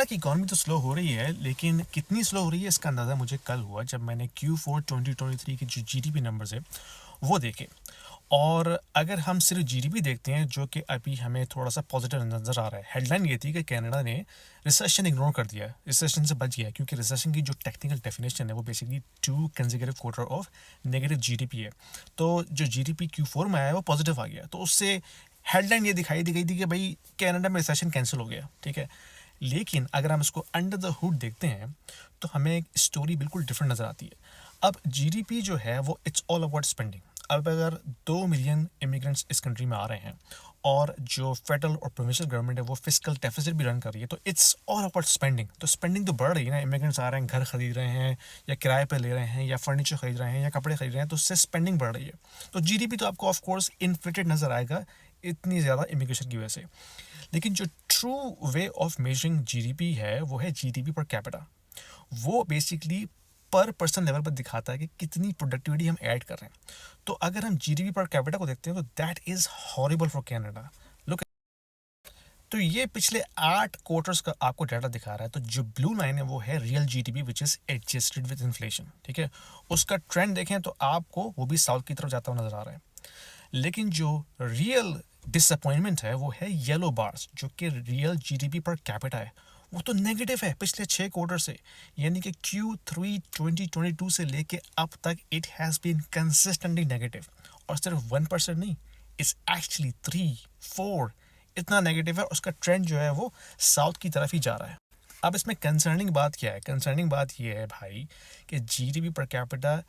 Canada की economy तो slow हो रही है, लेकिन कितनी स्लो हो रही है इसका अंदाज़ा मुझे कल हुआ जब मैंने Q4 2023 के जो जीडीपी नंबर्स है वो देखे। और अगर हम सिर्फ जीडीपी देखते हैं जो कि अभी हमें थोड़ा सा पॉजिटिव नज़र आ रहा है, हेडलाइन ये थी कि कनाडा ने रिसेशन इग्नोर कर दिया, रिसेशन से बच गया, क्योंकि रिसेशन की जो टेक्निकल डेफिनेशन है वो basically 2 consecutive quarter of negative GDP है। तो जो जीडीपी Q4 में आया वो पॉजिटिव आ गया, तो उससे हेडलाइन ये दिखाई दी गई थी कि भाई कनाडा में रिसेशन कैंसिल हो गया, ठीक है। लेकिन अगर हम इसको अंडर द हुड देखते हैं तो हमें एक स्टोरी बिल्कुल डिफरेंट नज़र आती है। अब जीडीपी जो है वो इट्स ऑल अबाउट स्पेंडिंग। अब अगर 2 मिलियन इमिग्रेंट्स इस कंट्री में आ रहे हैं और जो फेडरल और प्रोविंशियल गवर्नमेंट है वो फिस्कल डेफिसिट भी रन कर रही है, तो इट्स ऑल अबाउट स्पेंडिंग। तो स्पेंडिंग तो बढ़ रही है ना, इमिग्रेंट्स आ रहे हैं, घर खरीद रहे हैं या किराए पे ले रहे हैं या फर्नीचर खरीद रहे हैं या कपड़े खरीद रहे हैं, तो उससे स्पेंडिंग बढ़ रही है। तो जीडीपी तो आपको ऑफकोर्स इन्फ्लेटेड नज़र आएगा इतनी ज़्यादा इमिग्रेशन की वजह से। लेकिन जो true way of measuring GDP है वो है जीडीपी पर कैपिटा। वो बेसिकली पर पर्सन लेवल पर दिखाता है कि कितनी प्रोडक्टिविटी हम ऐड कर रहे हैं। तो अगर हम जीडीपी पर कैपिटा को देखते हैं तो that is horrible for Canada. Look, तो ये पिछले 8 क्वार्टर्स का आपको डाटा दिखा रहा है। तो जो ब्लू लाइन है वो है real GDP which is adjusted with inflation, ठीक है। उसका ट्रेंड देखें तो आपको वो भी साउथ की तरफ जाता हुआ नजर आ रहा है। लेकिन जो रियल डिसअपॉइंटमेंट है वो है येलो बार्स, जो कि रियल जीडीपी पर कैपिटा है वो तो नेगेटिव है पिछले 6 क्वार्टर से। यानी कि Q3 2022 से लेके अब तक it has been consistently negative. और सिर्फ 1% नहीं, इट्स एक्चुअली 3-4 इतना नेगेटिव है। उसका ट्रेंड जो है वो साउथ की तरफ ही जा रहा है। अब इसमें कंसर्निंग बात क्या है? कंसर्निंग बात ये है भाई कि जीडीपी पर कैपिटा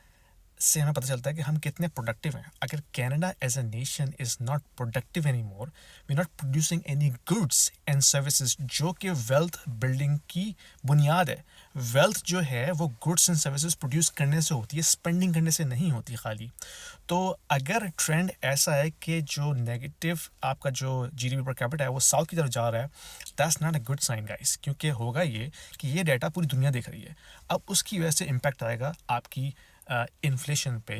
से हमें पता चलता है कि हम कितने प्रोडक्टिव हैं। अगर Canada as a nation is not productive any more, we not producing any goods and services, जो कि वेल्थ बिल्डिंग की बुनियाद है। वेल्थ जो है वो गुड्स एंड सर्विसेज प्रोड्यूस करने से होती है, स्पेंडिंग करने से नहीं होती खाली। तो अगर ट्रेंड ऐसा है कि जो नेगेटिव आपका जो जीडीपी पर कैपिटा है वो साउथ की तरफ जा रहा है, that's not a good sign guys. क्योंकि होगा ये कि ये डाटा पूरी दुनिया देख रही है। अब उसकी वजह से इम्पैक्ट आएगा आपकी इन्फ्लेशन पे,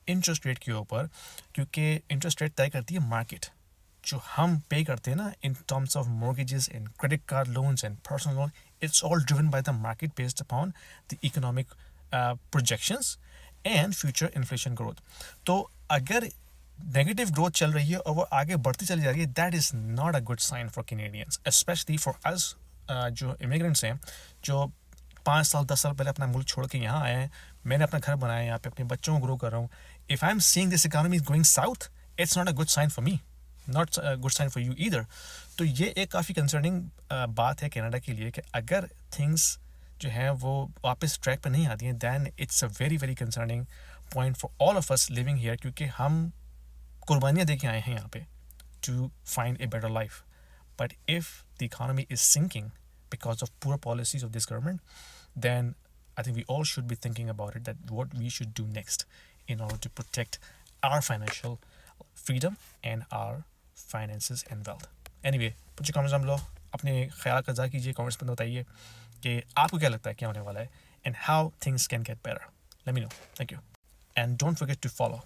इंटरेस्ट रेट के ऊपर, क्योंकि इंटरेस्ट रेट तय करती है मार्केट। जो हम पे करते हैं ना in terms of mortgages and credit card loans and personal loan, it's all driven by the market based upon the economic projections and future inflation growth. तो अगर नेगेटिव ग्रोथ चल रही है और वो आगे बढ़ती चली जा रही है, that is not a good sign for Canadians, specially for us जो इमिग्रेंट्स हैं, जो 5 साल 10 साल पहले अपना मुल्क छोड़ के यहाँ आए हैं। मैंने अपना घर बनाया, यहाँ पे अपने बच्चों को ग्रो कर रहा हूँ। If I am seeing this economy is going south, it's not a good sign for me, not a good sign for you either. तो ये एक काफ़ी कंसर्निंग बात है कनाडा के लिए कि अगर थिंग्स जो हैं वो वापस ट्रैक पर नहीं आती हैं, then it's a very very concerning point for all of us living here, क्योंकि हम कुर्बानियाँ दे के आए हैं यहाँ पे to find a better life. But if the economy is sinking because of poor policies of this government, then I think we all should be thinking about it, that what we should do next in order to protect our financial freedom and our finances and wealth. Anyway, put your comments down below. अपने ख्याल का इज़हार कीजिए, comments में बताइए कि आपको क्या लगता है क्या होने वाला है and how things can get better. Let me know. Thank you. And don't forget to follow